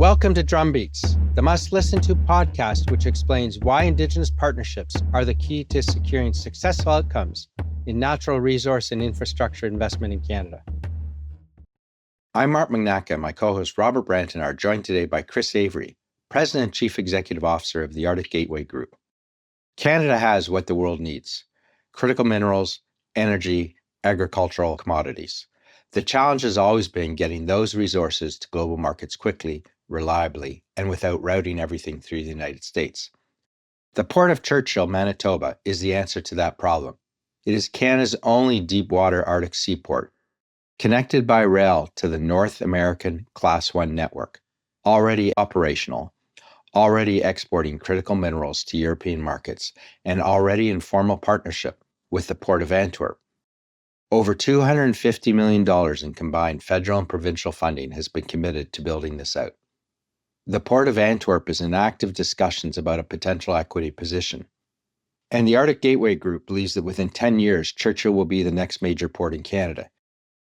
Welcome to Drumbeats, the must-listen-to podcast which explains why Indigenous partnerships are the key to securing successful outcomes in natural resource and infrastructure investment in Canada. I'm Mark Magnacca, my co-host Robert Brant, and are joined today by Chris Avery, President and Chief Executive Officer of the Arctic Gateway Group. Canada has what the world needs: critical minerals, energy, agricultural commodities. The challenge has always been getting those resources to global markets quickly, reliably, and without routing everything through the United States. The Port of Churchill, Manitoba, is the answer to that problem. It is Canada's only deepwater Arctic seaport, connected by rail to the North American Class 1 network, already operational, already exporting critical minerals to European markets, and already in formal partnership with the Port of Antwerp. Over $250 million in combined federal and provincial funding has been committed to building this out. The Port of Antwerp is in active discussions about a potential equity position. And the Arctic Gateway Group believes that within 10 years, Churchill will be the next major port in Canada.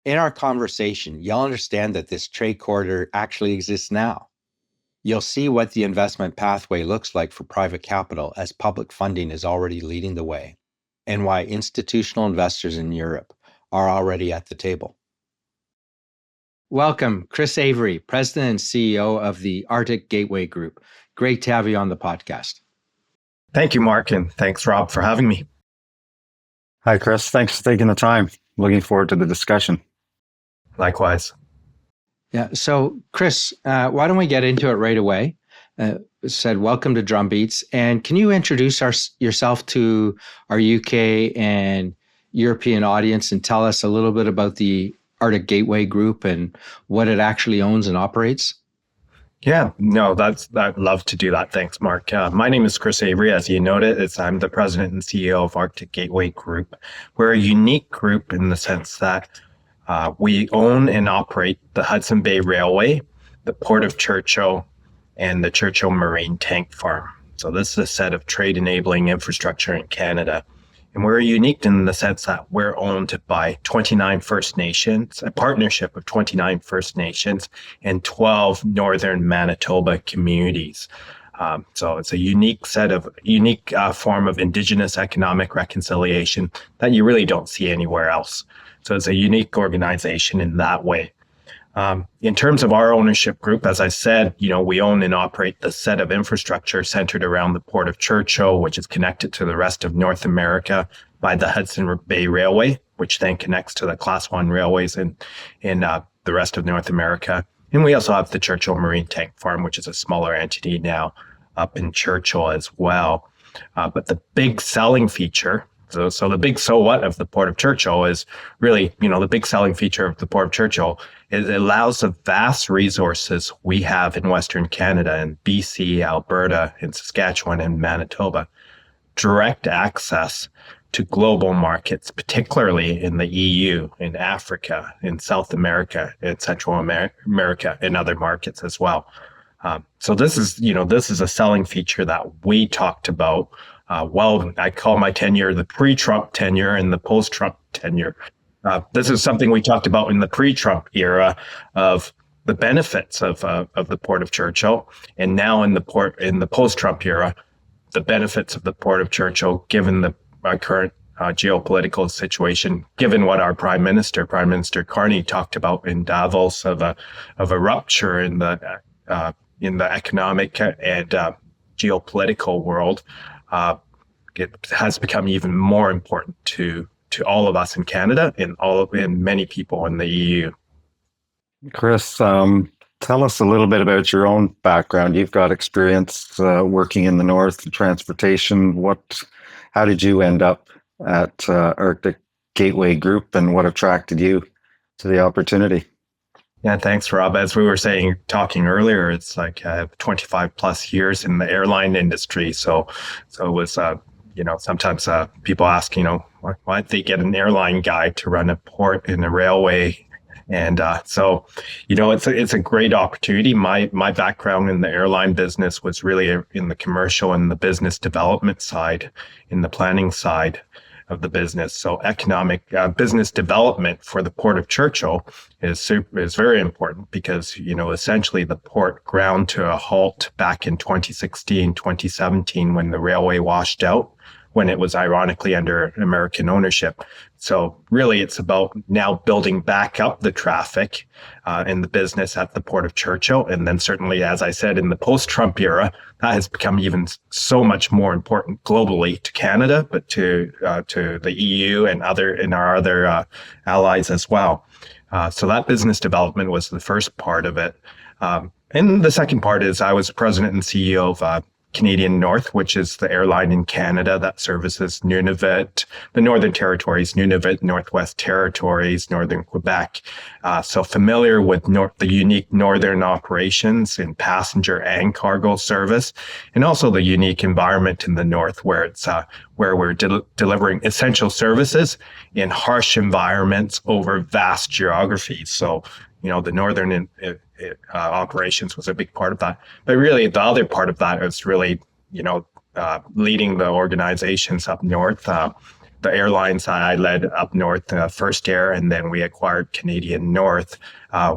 In our conversation, you'll understand that this trade corridor actually exists now. You'll see what the investment pathway looks like for private capital as public funding is already leading the way, and why institutional investors in Europe are already at the table. Welcome, Chris Avery, President and CEO of the Arctic Gateway Group. Great to have you on the podcast. Thank you, Mark, and thanks, Rob, for having me. Hi, Chris. Thanks for taking the time. Looking forward to the discussion. Likewise. Yeah. So, Chris, why don't we get into it right away? Welcome to Drumbeats. And can you introduce yourself to our UK and European audience and tell us a little bit about the Arctic Gateway Group and what it actually owns and operates? Yeah, no, I'd love to do that. Thanks, Mark. My name is Chris Avery. As you noted, I'm the president and CEO of Arctic Gateway Group. We're a unique group in the sense that we own and operate the Hudson Bay Railway, the Port of Churchill, and the Churchill Marine Tank Farm. So this is a set of trade-enabling infrastructure in Canada. And we're unique in the sense that we're owned by 29 First Nations, a partnership of 29 First Nations and 12 Northern Manitoba communities. So it's a unique form of Indigenous economic reconciliation that you really don't see anywhere else. So it's a unique organization in that way. In terms of our ownership group, as I said, we own and operate the set of infrastructure centered around the Port of Churchill, which is connected to the rest of North America by the Hudson Bay Railway, which then connects to the Class 1 railways in the rest of North America. And we also have the Churchill Marine Tank Farm, which is a smaller entity now up in Churchill as well. But the big selling feature, so the big so what of the Port of Churchill is really, the big selling feature of the Port of Churchill is it allows the vast resources we have in Western Canada and BC, Alberta, and Saskatchewan and Manitoba, direct access to global markets, particularly in the EU, in Africa, in South America, in Central America, and other markets as well. So this is a selling feature that we talked about. I call my tenure the pre-Trump tenure and the post-Trump tenure. This is something we talked about in the pre-Trump era of the benefits of the Port of Churchill, and now in the post-Trump era, the benefits of the Port of Churchill, given the current geopolitical situation, given what our Prime Minister Carney, talked about in Davos of a rupture in the economic and geopolitical world. It has become even more important to all of us in Canada and many people in the EU. Chris, tell us a little bit about your own background. You've got experience working in the North, transportation. How did you end up at Arctic Gateway Group, and what attracted you to the opportunity? Yeah, thanks, Rob. As we were talking earlier, it's like I have 25 plus years in the airline industry. So it was, sometimes people ask, why did they get an airline guy to run a port and a railway? And so it's a great opportunity. My background in the airline business was really in the commercial and the business development side, in the planning side. of the business. So economic business development for the Port of Churchill is very important because, essentially the port ground to a halt back in 2016, 2017 when the railway washed out, when it was ironically under American ownership. So really it's about now building back up the traffic in the business at the Port of Churchill. And then certainly, as I said, in the post-Trump era, that has become even so much more important globally to Canada, but to the EU and our other allies as well. So that business development was the first part of it. And the second part is I was president and CEO of Canadian North, which is the airline in Canada that services Nunavut, the Northern Territories, Nunavut, Northwest Territories, Northern Quebec. So familiar with the unique northern operations in passenger and cargo service, and also the unique environment in the north where we're delivering essential services in harsh environments over vast geographies. So, the northern operations was a big part of that. But really, the other part of that is really, leading the organizations up north. The airlines I led up north, First Air, and then we acquired Canadian North,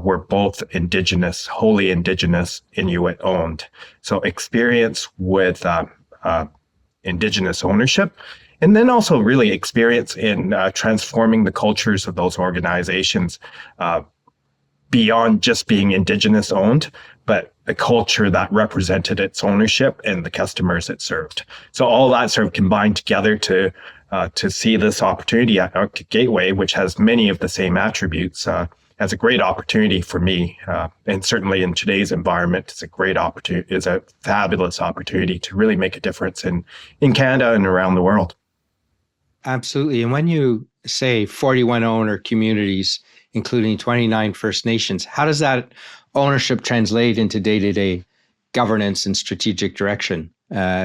were both Indigenous, wholly Indigenous, Inuit owned. So experience with Indigenous ownership. And then also really experience in transforming the cultures of those organizations beyond just being Indigenous owned, but a culture that represented its ownership and the customers it served. So all that sort of combined together to see this opportunity at Arctic Gateway, which has many of the same attributes, as a great opportunity for me. And certainly in today's environment, it's a great opportunity, it's a fabulous opportunity to really make a difference in Canada and around the world. Absolutely. And when you say 41 owner communities, including 29 First Nations, how does that ownership translate into day-to-day governance and strategic direction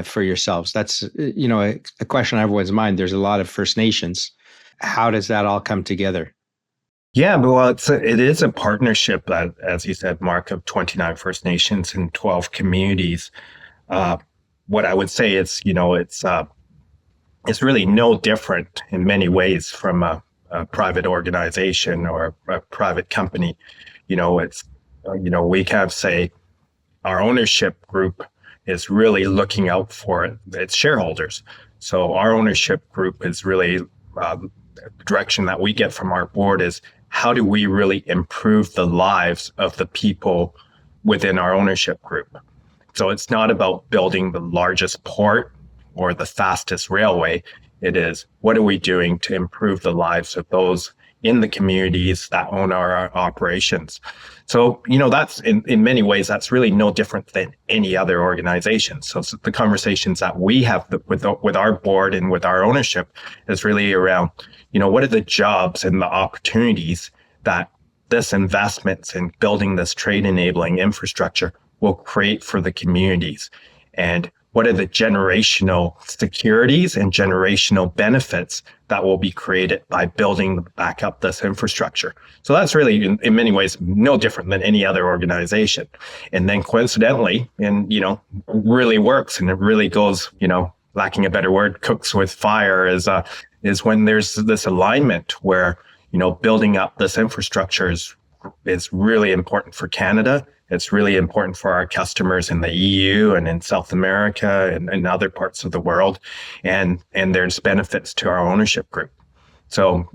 for yourselves? That's, a question on everyone's mind. There's a lot of First Nations. How does that all come together? Yeah, well, it is a partnership, as you said, Mark, of 29 First Nations and 12 communities. What I would say is, it's really no different in many ways from a private organization or a private company. We can say our ownership group is really looking out for its shareholders. So our ownership group is really the direction that we get from our board is how do we really improve the lives of the people within our ownership group? So it's not about building the largest port or the fastest railway. It is, what are we doing to improve the lives of those in the communities that own our operations? So, that's in many ways, that's really no different than any other organization. So the conversations that we have with our board and with our ownership is really around, what are the jobs and the opportunities that this investments in building this trade enabling infrastructure will create for the communities? And what are the generational securities and generational benefits that will be created by building back up this infrastructure? So that's really, in many ways, no different than any other organization. And then coincidentally, and, really works and it really goes, lacking a better word, cooks with fire is when there's this alignment where, building up this infrastructure is really important for Canada. It's really important for our customers in the EU and in South America and other parts of the world. And there's benefits to our ownership group. So,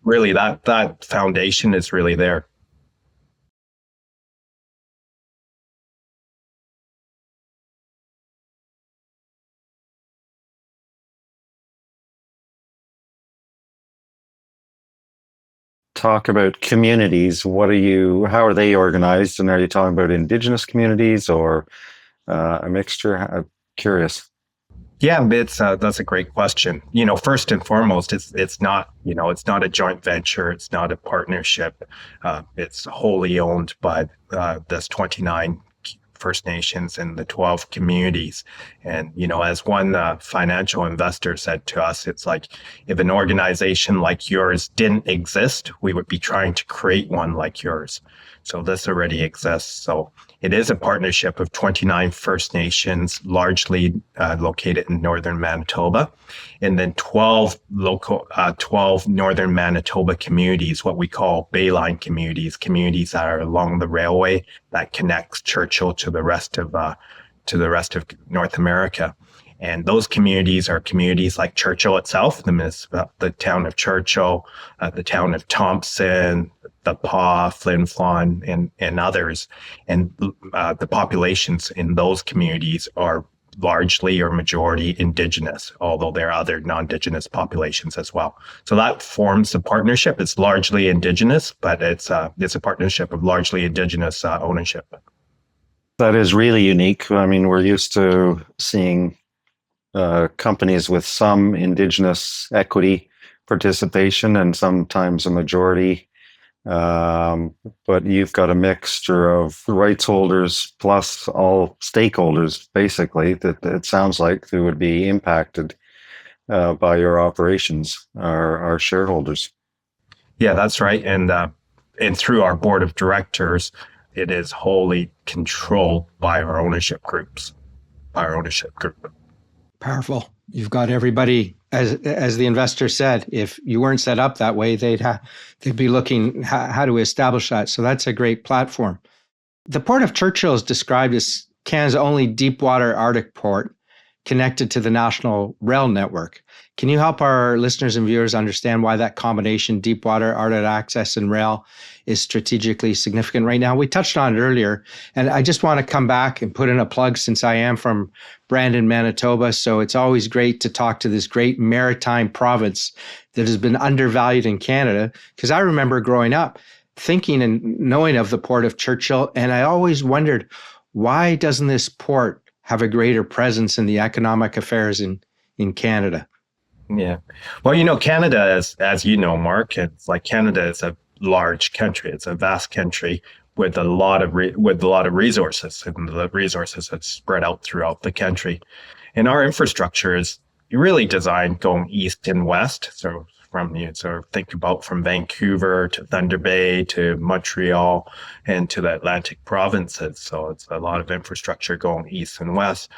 really that foundation is really there. Talk about communities. How are they organized? And are you talking about Indigenous communities or a mixture? I'm curious. Yeah, that's a great question. First and foremost, it's not a joint venture. It's not a partnership. It's wholly owned by this 29 First Nations and the 12 communities. And, as one financial investor said to us, it's like if an organization like yours didn't exist, we would be trying to create one like yours. So this already exists. So it is a partnership of 29 First Nations, largely located in northern Manitoba, and then 12 northern Manitoba communities, what we call bayline communities that are along the railway that connects Churchill to the rest of North America. And those communities are communities like Churchill itself, the town of Churchill, the town of Thompson, the Paw, Flin Flon, and others. And the populations in those communities are largely or majority Indigenous, although there are other non-Indigenous populations as well. So that forms a partnership. It's largely Indigenous, but it's a partnership of largely Indigenous ownership. That is really unique. I mean, we're used to seeing companies with some Indigenous equity participation and sometimes a majority. But you've got a mixture of rights holders plus all stakeholders, basically, that it sounds like who would be impacted by your operations, our shareholders. Yeah, that's right. And through our board of directors, it is wholly controlled by our ownership group. Powerful. You've got everybody, as the investor said, if you weren't set up that way, they'd be looking how to establish that. So that's a great platform. The Port of Churchill is described as Canada's only deepwater Arctic port connected to the national rail network. Can you help our listeners and viewers understand why that combination, deepwater, Arctic access, and rail, is strategically significant right now? We touched on it earlier, and I just want to come back and put in a plug since I am from Brant, Manitoba. So it's always great to talk to this great maritime province that has been undervalued in Canada. Because I remember growing up thinking and knowing of the Port of Churchill, and I always wondered, why doesn't this port have a greater presence in the economic affairs in Canada? Yeah. Well, Canada is, as you know, Mark, it's like Canada is a large country. It's a vast country with a lot of resources, and the resources are spread out throughout the country. And our infrastructure is really designed going east and west. So think about from Vancouver to Thunder Bay to Montreal and to the Atlantic provinces. So it's a lot of infrastructure going east and west.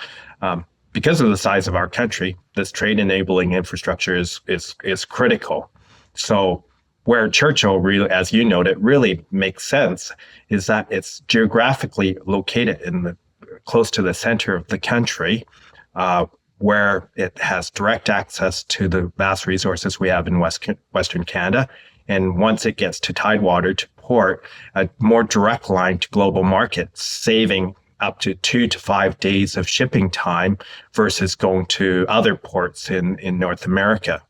Because of the size of our country, this trade enabling infrastructure is critical. So where Churchill really, as you noted, really makes sense is that it's geographically located close to the center of the country, where it has direct access to the vast resources we have in Western Canada. And once it gets to tidewater, to port, a more direct line to global markets, saving up to 2 to 5 days of shipping time versus going to other ports in North America.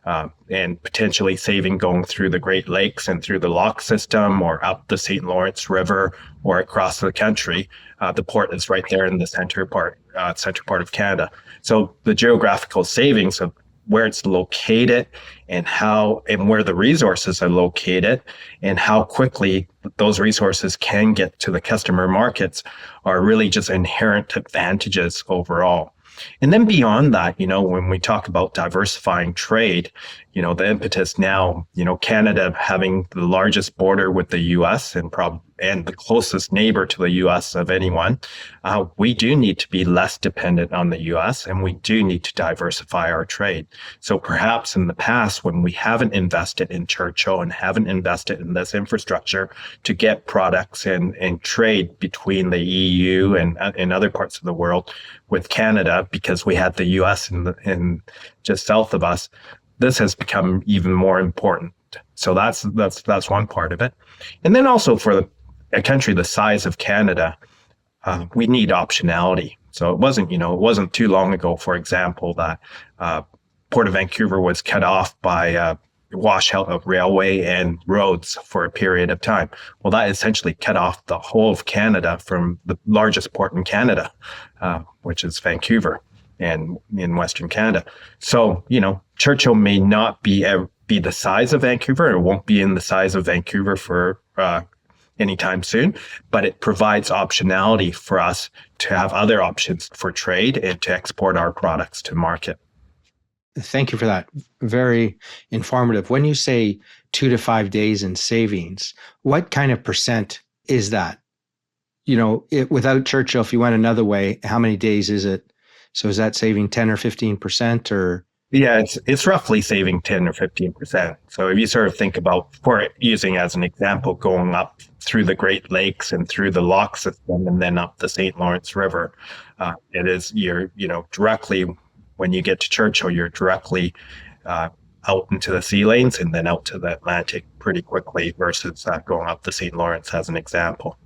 And potentially saving going through the Great Lakes and through the lock system or up the St. Lawrence River or across the country. The port is right there in the center part of Canada. So the geographical savings of where it's located and where the resources are located and how quickly those resources can get to the customer markets are really just inherent advantages overall. And then beyond that, when we talk about diversifying trade, the impetus now, Canada having the largest border with the U.S. and the closest neighbor to the U.S. of anyone, we do need to be less dependent on the U.S. and we do need to diversify our trade. So perhaps in the past, when we haven't invested in Churchill and haven't invested in this infrastructure to get products and trade between the EU and in other parts of the world with Canada, because we had the U.S. in just south of us, this has become even more important. So that's one part of it. And then also for a country the size of Canada, we need optionality. So it wasn't too long ago, for example, that Port of Vancouver was cut off by washout of railway and roads for a period of time. Well, that essentially cut off the whole of Canada from the largest port in Canada, which is Vancouver and in Western Canada. So, Churchill may not be the size of Vancouver. It won't be in the size of Vancouver for anytime soon, but it provides optionality for us to have other options for trade and to export our products to market. Thank you for that. Very informative. When you say 2 to 5 days in savings, what kind of percent is that? Without Churchill, if you went another way, how many days is it? So is that saving 10 or 15% or? Yeah, it's roughly saving 10 or 15%. So if you sort of think about, for using as an example, going up through the Great Lakes and through the lock system and then up the St. Lawrence River, you're directly, when you get to Churchill, you're directly out into the sea lanes and then out to the Atlantic pretty quickly versus going up the St. Lawrence as an example.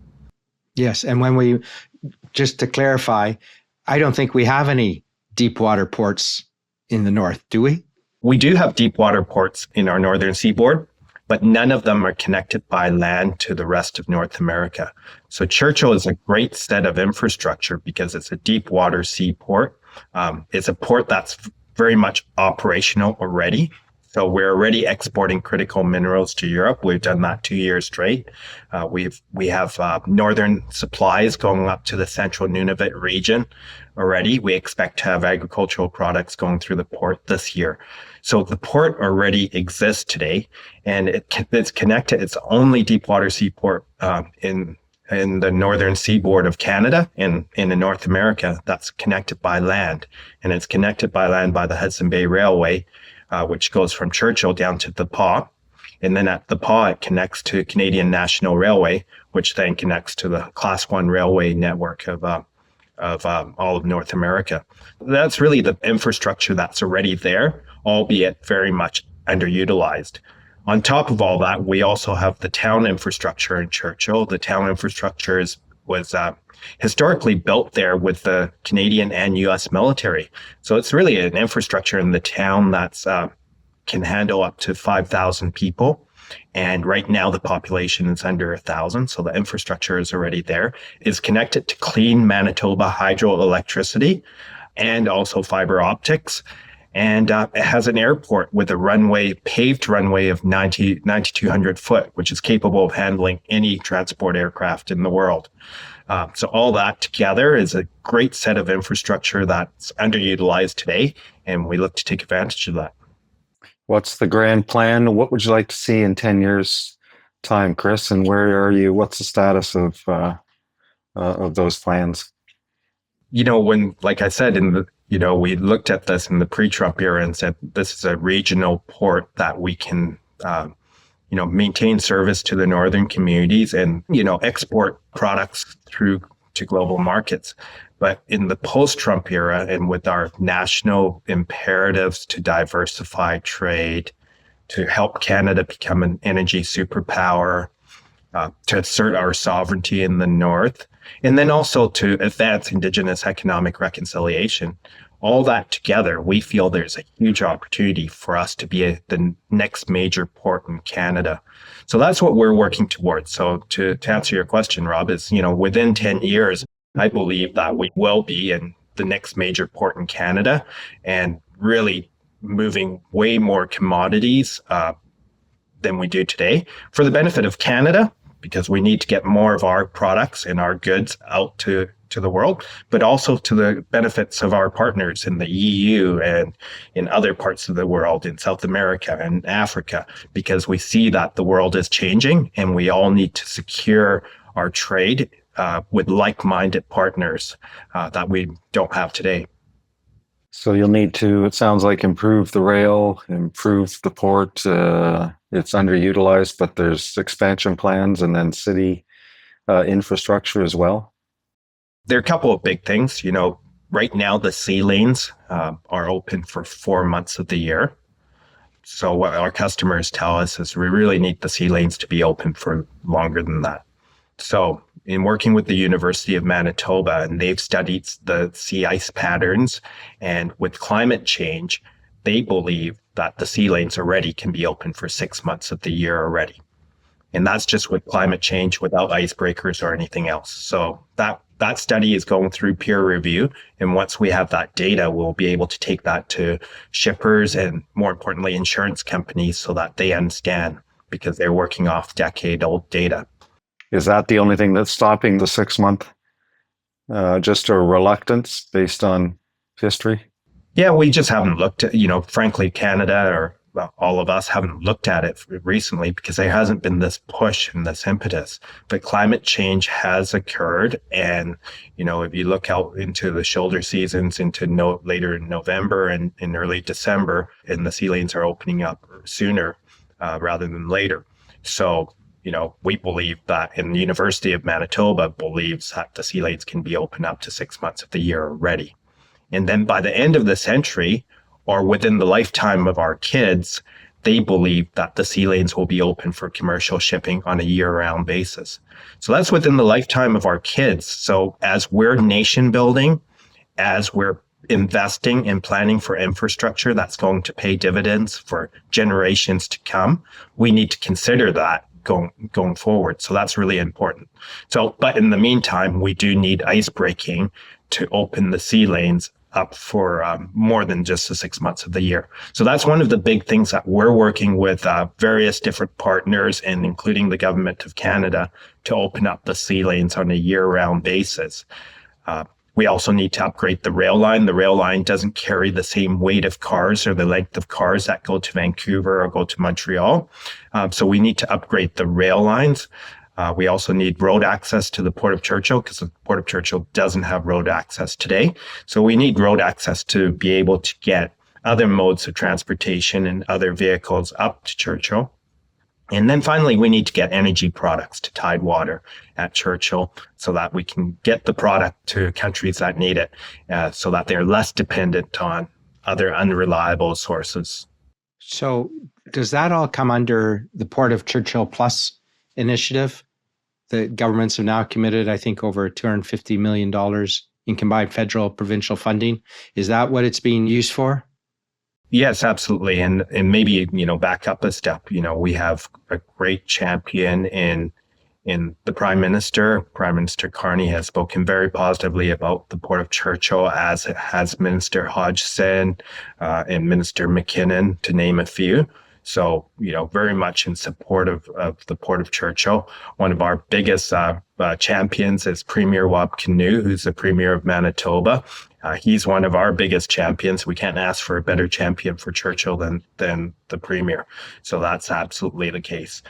Yes. And just to clarify, I don't think we have any deep water ports in the north, do we? We do have deep water ports in our northern seaboard, but none of them are connected by land to the rest of North America. So Churchill is a great set of infrastructure because it's a deep water seaport. It's a port that's very much operational already. So we're already exporting critical minerals to Europe. We've done that 2 years straight. We have northern supplies going up to the central Nunavut region already. We expect to have agricultural products going through the port this year. So the port already exists today, and it's connected. It's the only deep water seaport in the northern seaboard of Canada and in North America that's connected by land. And it's connected by land by the Hudson Bay Railway, which goes from Churchill down to the Paw. And then at the Paw, it connects to Canadian National Railway, which then connects to the Class 1 railway network of all of North America. That's really the infrastructure that's already there, albeit very much underutilized. On top of all that, we also have the town infrastructure in Churchill. The town infrastructure was historically built there with the Canadian and U.S. military. So it's really an infrastructure in the town that's can handle up to 5,000 people. And right now the population is under 1,000. So the infrastructure is already there. It's connected to clean Manitoba hydroelectricity and also fiber optics. And it has an airport with a paved runway of 9,200 foot, which is capable of handling any transport aircraft in the world. So all that together is a great set of infrastructure that's underutilized today, and we look to take advantage of that. What's the grand plan? What would you like to see in 10 years' time, Chris? And where are you? What's the status of those plans? Like I said, we looked at this in the pre-Trump era and said, this is a regional port that we can, maintain service to the northern communities and, export products through to global markets. But in the post-Trump era and with our national imperatives to diversify trade, to help Canada become an energy superpower, to assert our sovereignty in the north, and then also to advance Indigenous economic reconciliation, all that together, we feel there's a huge opportunity for us to be the next major port in Canada. So that's what we're working towards. So to answer your question, Rob, is, within 10 years, I believe that we will be in the next major port in Canada and really moving way more commodities than we do today for the benefit of Canada, because we need to get more of our products and our goods out to the world, but also to the benefits of our partners in the EU and in other parts of the world, in South America and Africa, because we see that the world is changing and we all need to secure our trade with like-minded partners that we don't have today. So you'll need to, it sounds like, improve the rail, improve the port. It's underutilized, but there's expansion plans and then city infrastructure as well. There are a couple of big things. Right now the sea lanes are open for 4 months of the year. So what our customers tell us is we really need the sea lanes to be open for longer than that. So in working with the University of Manitoba, and they've studied the sea ice patterns, and with climate change, they believe that the sea lanes already can be open for 6 months of the year already. And that's just with climate change without icebreakers or anything else. So that study is going through peer review. And once we have that data, we'll be able to take that to shippers and, more importantly, insurance companies so that they understand, because they're working off decade-old data. Is that the only thing that's stopping the 6 month? Just a reluctance based on history? Yeah, we just haven't looked at, frankly, Canada or well, all of us haven't looked at it recently because there hasn't been this push and this impetus. But climate change has occurred. And, if you look out into the shoulder seasons into later in November and in early December, and the sea lanes are opening up sooner rather than later. So, we believe that, and the University of Manitoba believes that the sea lanes can be open up to 6 months of the year already. And then by the end of the century, or within the lifetime of our kids, they believe that the sea lanes will be open for commercial shipping on a year-round basis. So that's within the lifetime of our kids. So as we're nation building, as we're investing and planning for infrastructure that's going to pay dividends for generations to come, we need to consider that going forward. So that's really important. So, but in the meantime, we do need ice breaking to open the sea lanes up for more than just the 6 months of the year. So that's one of the big things that we're working with various different partners and including the government of Canada to open up the sea lanes on a year-round basis. We also need to upgrade the rail line. The rail line doesn't carry the same weight of cars or the length of cars that go to Vancouver or go to Montreal. So we need to upgrade the rail lines. We also need road access to the Port of Churchill because the Port of Churchill doesn't have road access today. So we need road access to be able to get other modes of transportation and other vehicles up to Churchill. And then finally, we need to get energy products to Tidewater at Churchill so that we can get the product to countries that need it so that they're less dependent on other unreliable sources. So does that all come under the Port of Churchill Plus initiative? The governments have now committed, I think, over $250 million in combined federal provincial funding. Is that what it's being used for? Yes, absolutely. And maybe, back up a step, we have a great champion in the Prime Minister. Prime Minister Carney has spoken very positively about the Port of Churchill, as has Minister Hodgson and Minister McKinnon, to name a few. So, very much in support of the Port of Churchill. One of our biggest champions is Premier Wab Kinew, who's the Premier of Manitoba. He's one of our biggest champions. We can't ask for a better champion for Churchill than the Premier. So that's absolutely the case.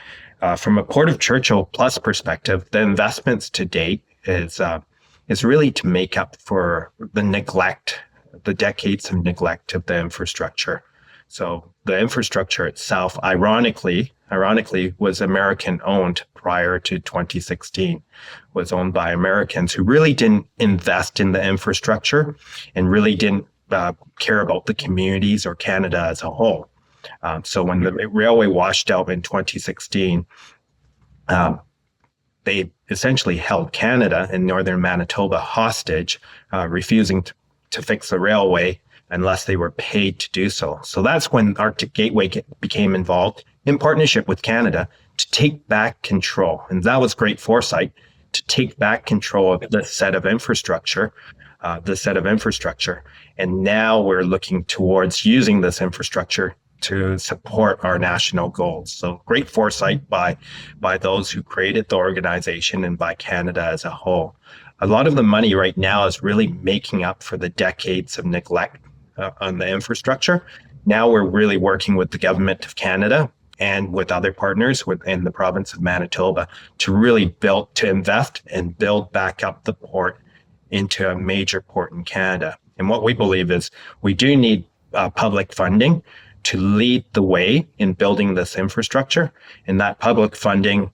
From a Port of Churchill Plus perspective, the investments to date is really to make up for the decades of neglect of the infrastructure. So the infrastructure itself, ironically, was American owned prior to 2016, was owned by Americans who really didn't invest in the infrastructure and really didn't care about the communities or Canada as a whole. So when the railway washed out in 2016, they essentially held Canada and northern Manitoba hostage, refusing to fix the railway unless they were paid to do so. So that's when Arctic Gateway became involved in partnership with Canada to take back control. And that was great foresight, to take back control of this set of infrastructure. And now we're looking towards using this infrastructure to support our national goals. So great foresight by those who created the organization and by Canada as a whole. A lot of the money right now is really making up for the decades of neglect on the infrastructure. Now we're really working with the government of Canada and with other partners within the province of Manitoba to really invest and build back up the port into a major port in Canada. And what we believe is we do need public funding to lead the way in building this infrastructure. And that public funding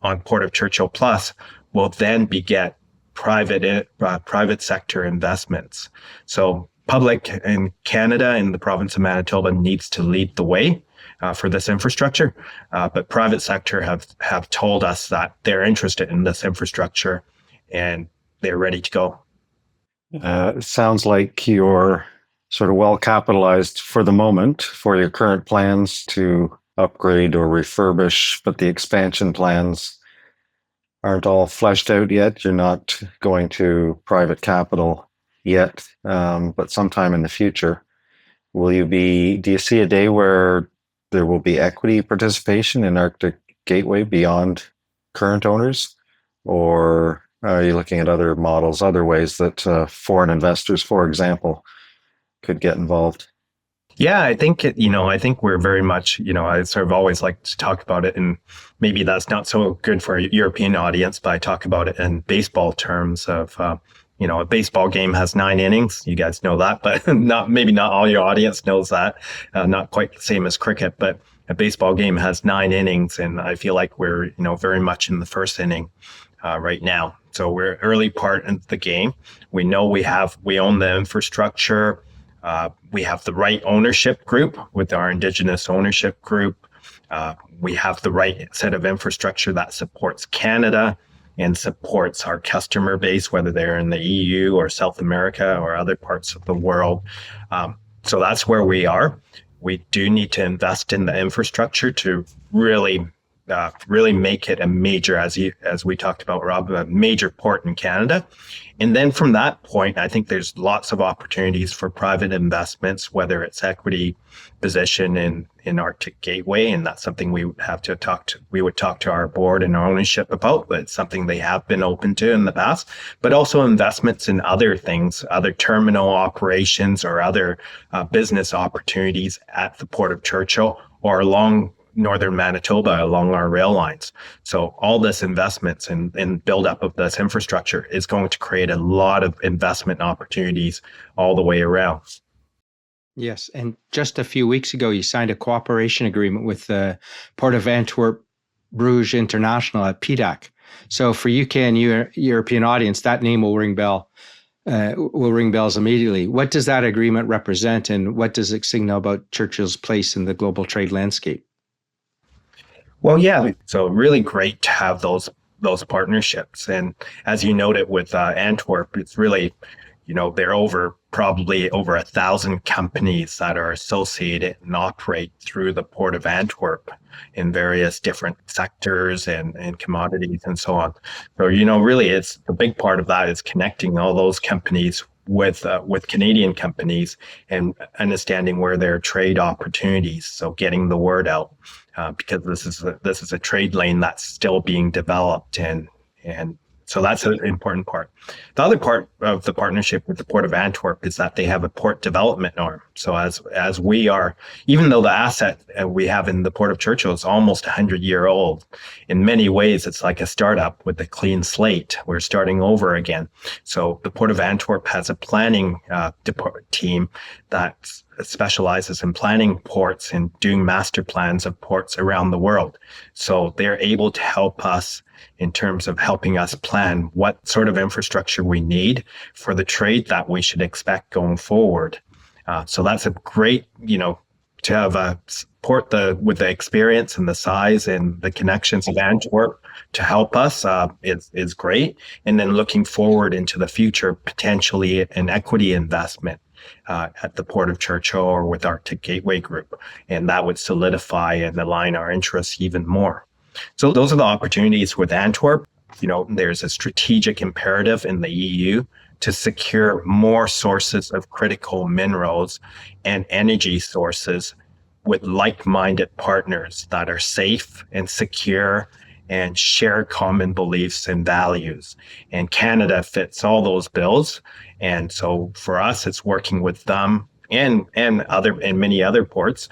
on Port of Churchill Plus will then beget private sector investments. So public in Canada and the province of Manitoba needs to lead the way for this infrastructure, but private sector have told us that they're interested in this infrastructure and they're ready to go. It sounds like you're sort of well capitalized for the moment for your current plans to upgrade or refurbish, but the expansion plans aren't all fleshed out yet. You're not going to private capital yet, but sometime in the future. Do you see a day where there will be equity participation in Arctic Gateway beyond current owners, or are you looking at other models, other ways that foreign investors, for example, could get involved? Yeah, I think I think we're very much, I sort of always like to talk about it, and maybe that's not so good for a European audience, but I talk about it in baseball terms of, a baseball game has 9 innings. You guys know that, but not all your audience knows that. Not quite the same as cricket, but a baseball game has 9 innings, and I feel like we're, very much in the first inning right now. So we're early part in the game. We know we own the infrastructure. We have the right ownership group with our Indigenous ownership group. We have the right set of infrastructure that supports Canada and supports our customer base, whether they're in the EU or South America or other parts of the world. So that's where we are. We do need to invest in the infrastructure to really make it a major, as we talked about, Rob, a major port in Canada. And then from that point, I think there's lots of opportunities for private investments, whether it's equity position in Arctic Gateway, and that's something we would talk to our board and our ownership about, but it's something they have been open to in the past, but also investments in other things, other terminal operations or other business opportunities at the Port of Churchill or along northern Manitoba along our rail lines. So all this investments and buildup of this infrastructure is going to create a lot of investment opportunities all the way around. Yes, and just a few weeks ago, you signed a cooperation agreement with the Port of Antwerp-Bruges International at PDAC. So for UK and European audience, that name will ring bells immediately. What does that agreement represent, and what does it signal about Churchill's place in the global trade landscape? Well, yeah, so really great to have those partnerships. And as you noted with Antwerp, it's really, there are probably over 1,000 companies that are associated and operate through the Port of Antwerp in various different sectors and commodities and so on. So, really it's a big part of that is connecting all those companies with Canadian companies and understanding where there are trade opportunities. So getting the word out. Because this is a trade lane that's still being developed, and so that's an important part. The other part of the partnership with the Port of Antwerp is that they have a port development arm. So as we are, even though the asset we have in the Port of Churchill is almost 100-year old, in many ways it's like a startup with a clean slate. We're starting over again. So the Port of Antwerp has a planning team that specializes in planning ports and doing master plans of ports around the world. So they're able to help us in terms of helping us plan what sort of infrastructure we need for the trade that we should expect going forward. So that's a great, to have a port with the experience and the size and the connections of Antwerp to help us is great. And then looking forward into the future, potentially an equity investment at the Port of Churchill or with Arctic Gateway Group. And that would solidify and align our interests even more. So those are the opportunities with Antwerp. There's a strategic imperative in the EU to secure more sources of critical minerals and energy sources with like-minded partners that are safe and secure and share common beliefs and values. And Canada fits all those bills. And so for us, it's working with them and many other ports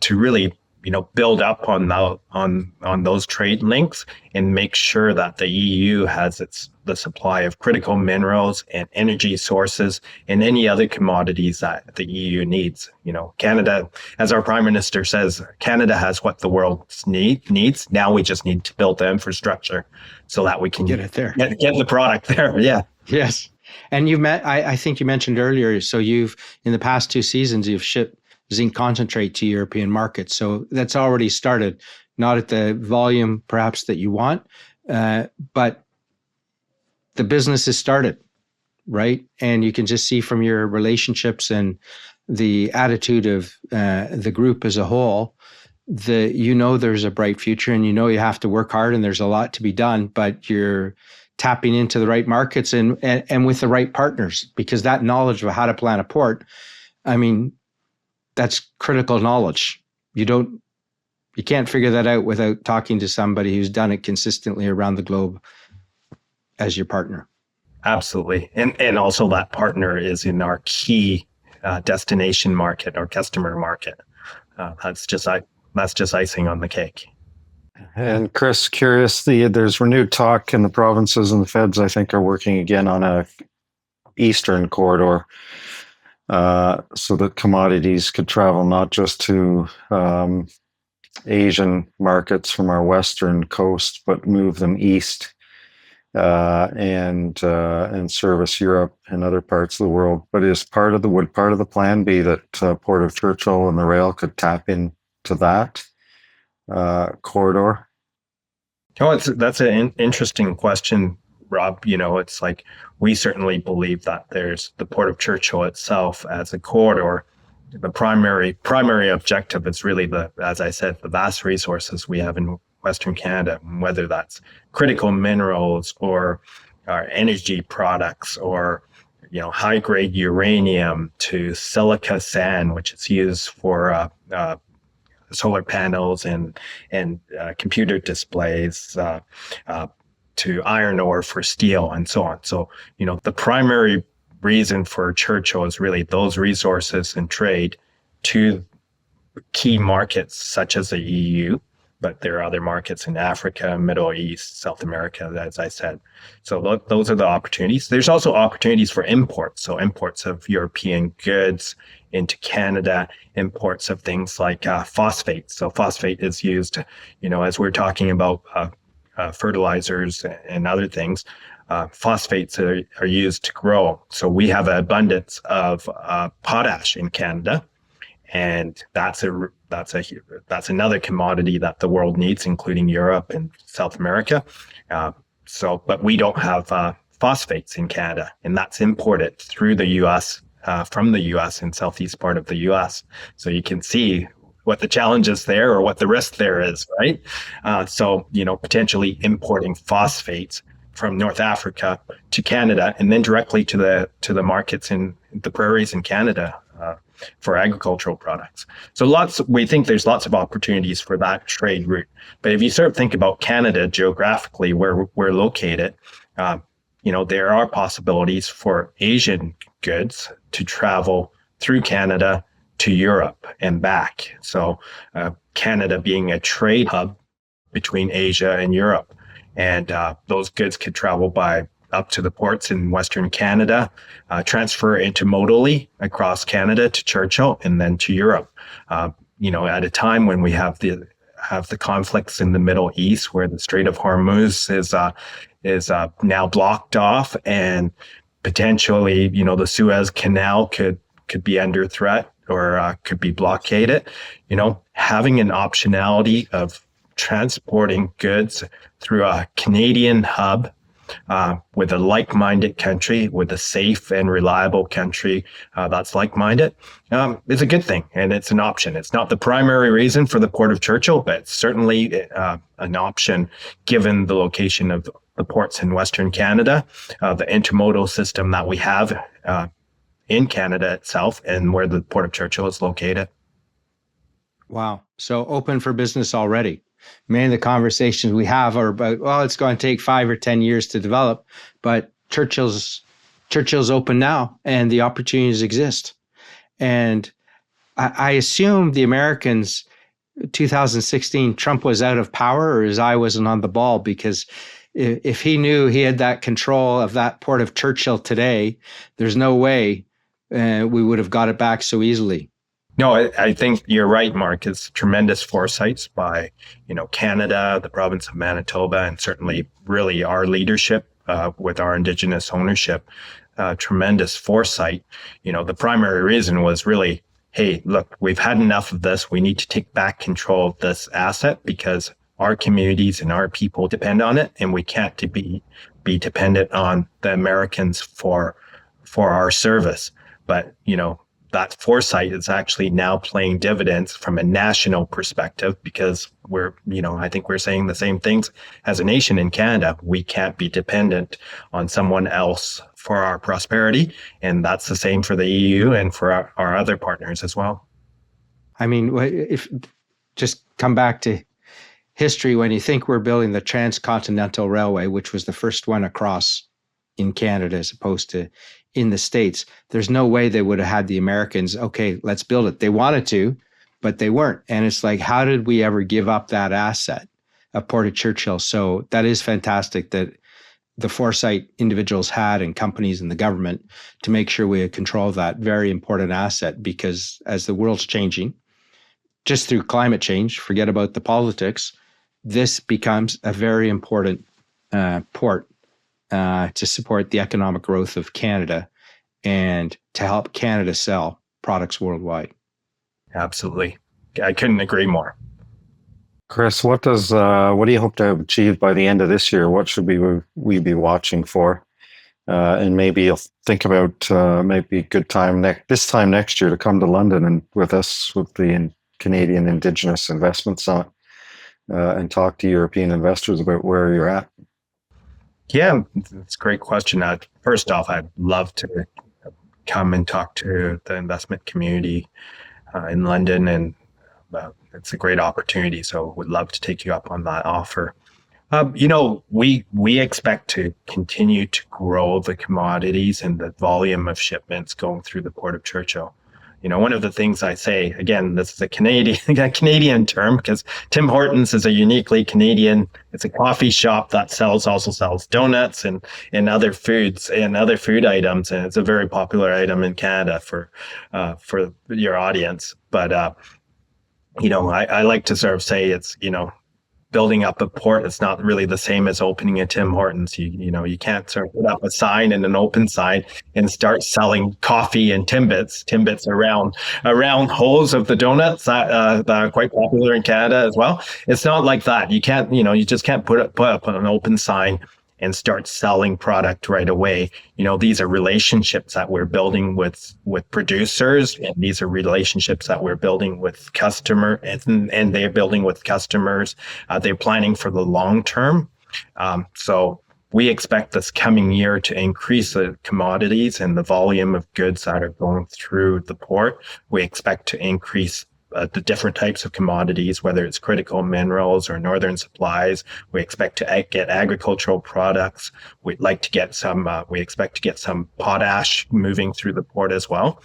to really build up on those trade links and make sure that the EU has the supply of critical minerals and energy sources and any other commodities that the EU needs. Canada, as our Prime Minister says, Canada has what the world needs. Now we just need to build the infrastructure so that we can get it there, get the product there. Yeah. Yes. And I think you mentioned earlier, so in the past 2 seasons, you've shipped zinc concentrate to European markets. So that's already started, not at the volume perhaps that you want, but the business has started, right? And you can just see from your relationships and the attitude of the group as a whole, there's a bright future, and you have to work hard, and there's a lot to be done, but you're tapping into the right markets and with the right partners, because that knowledge of how to plan a port, that's critical knowledge. You don't You can't figure that out without talking to somebody who's done it consistently around the globe as your partner. Absolutely. And also that partner is in our key destination market, our customer market. That's just icing on the cake. And Chris, curious, there's renewed talk in the provinces, and the feds, I think, are working again on a eastern corridor, so that commodities could travel not just to Asian markets from our western coast, but move them east and service Europe and other parts of the world. But would part of the plan be that Port of Churchill and the rail could tap into that corridor? Oh, that's an interesting question, Rob. It's like we certainly believe that there's the Port of Churchill itself as a corridor. The primary objective is really as I said, the vast resources we have in Western Canada, whether that's critical minerals or our energy products or high grade uranium to silica sand, which is used for solar panels and computer displays, to iron ore for steel and so on. So, the primary reason for Churchill is really those resources and trade to key markets such as the EU, but there are other markets in Africa, Middle East, South America, as I said. So those are the opportunities. There's also opportunities for imports. So imports of European goods into Canada, imports of things like phosphate. So phosphate is used, as we're talking about fertilizers and other things. Phosphates are used to grow. So we have an abundance of potash in Canada, and that's another commodity that the world needs, including Europe and South America. But we don't have phosphates in Canada, and that's imported through the U.S. From the U.S. and southeast part of the U.S. So you can see what the challenge is there, or what the risk there is, right? Potentially importing phosphates from North Africa to Canada, and then directly to the markets in the prairies in Canada for agricultural products. So we think there's lots of opportunities for that trade route. But if you sort of think about Canada geographically, where we're located, there are possibilities for Asian goods to travel through Canada to Europe and back. So Canada being a trade hub between Asia and Europe. And those goods could travel by up to the ports in Western Canada, transfer intermodally across Canada to Churchill, and then to Europe. At a time when we have the conflicts in the Middle East, where the Strait of Hormuz is now blocked off, and potentially, the Suez Canal could be under threat or could be blockaded. Having an optionality of transporting goods through a Canadian hub with a like-minded country, with a safe and reliable country that's like-minded, is a good thing, and it's an option. It's not the primary reason for the Port of Churchill, but it's certainly an option given the location of the ports in Western Canada, the intermodal system that we have in Canada itself, and where the Port of Churchill is located. Wow. So open for business already. Many of the conversations we have are about, well, it's going to take 5 or 10 years to develop, but Churchill's open now, and the opportunities exist. And I assume the Americans, 2016, Trump was out of power, or his eye wasn't on the ball, because if he knew he had that control of that Port of Churchill today, there's no way we would have got it back so easily. No, I think you're right, Mark. It's tremendous foresights by, Canada, the province of Manitoba, and certainly really our leadership with our Indigenous ownership. Tremendous foresight. The primary reason was really, hey, look, we've had enough of this. We need to take back control of this asset because our communities and our people depend on it, and we can't be dependent on the Americans for our service. But, that foresight is actually now playing dividends from a national perspective, because I think we're saying the same things as a nation in Canada. We can't be dependent on someone else for our prosperity. And that's the same for the EU and for our other partners as well. I mean, just come back to history. When you think we're building the Transcontinental Railway, which was the first one across in Canada as opposed to in the States, there's no way they would have had the Americans, okay, let's build it. They wanted to, but they weren't. And it's like, how did we ever give up that asset of Port of Churchill? So that is fantastic that the foresight individuals had and companies and the government to make sure we had control of that very important asset, because as the world's changing, just through climate change, forget about the politics, this becomes a very important port to support the economic growth of Canada and to help Canada sell products worldwide. Absolutely. I couldn't agree more. Chris, what do you hope to have achieved by the end of this year? What should we be watching for? And maybe you'll think about maybe a good time this time next year to come to London and with us with the Canadian Indigenous Investment Summit and talk to European investors about where you're at. Yeah, it's a great question. First off, I'd love to come and talk to the investment community in London, and it's a great opportunity. So would love to take you up on that offer. We expect to continue to grow the commodities and the volume of shipments going through the Port of Churchill. One of the things I say, again, this is a Canadian term, because Tim Hortons is a uniquely Canadian, it's a coffee shop that also sells donuts and other foods and other food items. And it's a very popular item in Canada for your audience. But, I like to sort of say it's, building up a port, it's not really the same as opening a Tim Hortons. You can't sort of put up a sign and an open sign and start selling coffee and Timbits around holes of the donuts that are quite popular in Canada as well. It's not like that. You can't, you just can't put up an open sign and start selling product right away. These are relationships that we're building with producers, and these are relationships that we're building with customers, and they're building with customers. They're planning for the long term. So we expect this coming year to increase the commodities and the volume of goods that are going through the port. We expect to increase the different types of commodities, whether it's critical minerals or northern supplies. We expect to get agricultural products. We'd like to get we expect to get some potash moving through the port as well.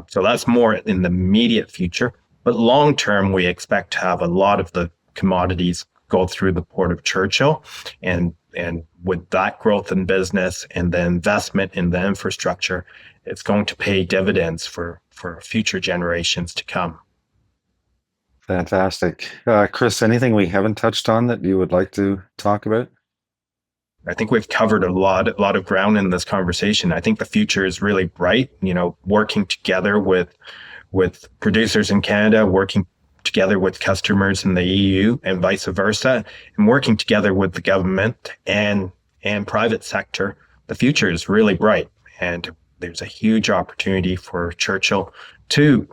So that's more in the immediate future. But long term, we expect to have a lot of the commodities go through the Port of Churchill. And with that growth in business and the investment in the infrastructure, it's going to pay dividends for future generations to come. Fantastic. Chris, anything we haven't touched on that you would like to talk about? I think we've covered a lot of ground in this conversation. I think the future is really bright, working together with producers in Canada, working together with customers in the EU and vice versa, and working together with the government and private sector. The future is really bright, and there's a huge opportunity for Churchill to,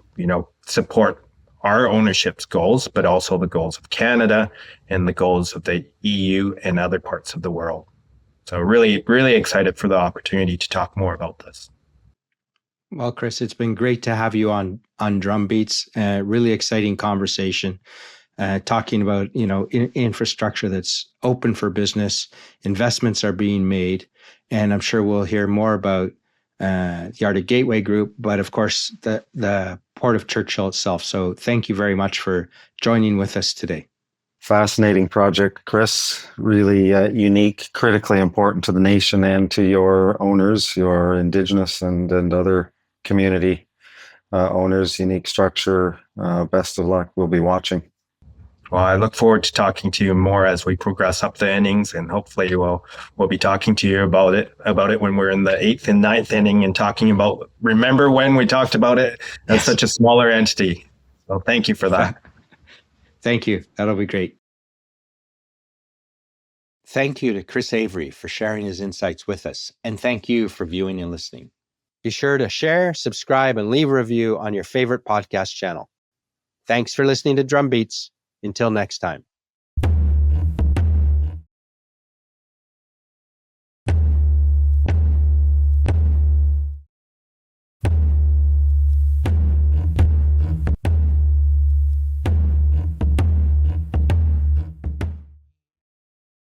support our ownership's goals, but also the goals of Canada and the goals of the EU and other parts of the world. So really, really excited for the opportunity to talk more about this. Well, Chris, it's been great to have you on Drumbeats. Really exciting conversation, talking about, infrastructure that's open for business. Investments are being made, and I'm sure we'll hear more about the Arctic Gateway Group, but of course the Port of Churchill itself. So thank you very much for joining with us today. Fascinating project, Chris. Really unique, critically important to the nation and to your owners, your Indigenous and other community owners. Unique structure. Best of luck. We'll be watching. Well, I look forward to talking to you more as we progress up the innings, and hopefully we'll be talking to you about it when we're in the 8th and 9th inning and talking about, remember when we talked about it as such a smaller entity. So thank you for that. Thank you. That'll be great. Thank you to Chris Avery for sharing his insights with us, and thank you for viewing and listening. Be sure to share, subscribe, and leave a review on your favorite podcast channel. Thanks for listening to Drumbeats. Until next time.